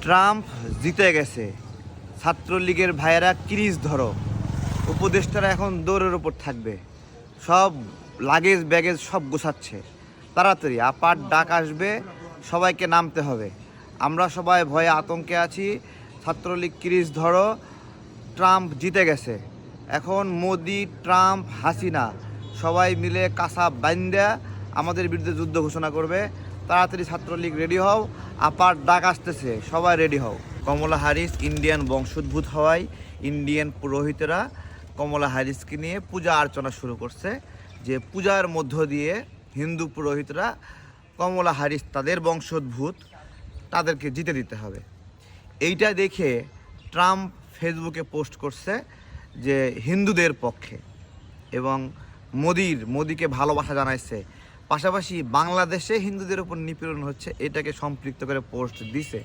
Trump জিতে গেছে, ছাত্রলীগের ভাইয়েরা ক্রিজ ধরো, উপদেষ্টারা এখন দৌড়ের ওপর থাকবে, সব লাগেজ ব্যাগেজ সব গোছাচ্ছে। তাড়াতাড়ি আপার ডাক আসবে, সবাইকে নামতে হবে। আমরা সবাই ভয়ে আতঙ্কে আছি। ছাত্রলীগ ক্রিজ ধরো, ট্রাম্প জিতে গেছে। এখন মোদি, ট্রাম্প, হাসিনা সবাই মিলে কাঁসা বাইন্দা আমাদের বিরুদ্ধে যুদ্ধ ঘোষণা করবে। তাড়াতাড়ি ছাত্রলীগ রেডি হও, আপার ডাক আসতেছে, সবাই রেডি হও। কমলা হ্যারিস ইন্ডিয়ান বংশোদ্ভূত হওয়ায় ইন্ডিয়ান পুরোহিতেরা কমলা হ্যারিসকে নিয়ে পূজা অর্চনা শুরু করছে, যে পূজার মধ্য দিয়ে হিন্দু পুরোহিতরা কমলা হ্যারিস তাদের বংশোদ্ভূত, তাদেরকে জিতে দিতে হবে। এইটা দেখে ট্রাম্প ফেসবুকে পোস্ট করছে যে হিন্দুদের পক্ষে, এবং মোদিকে ভালোবাসা জানাইছে। পাশাপাশি বাংলাদেশে হিন্দুদের উপর নিপীড়ন হচ্ছে এটাকে সম্পৃক্ত করে পোস্ট দিছে।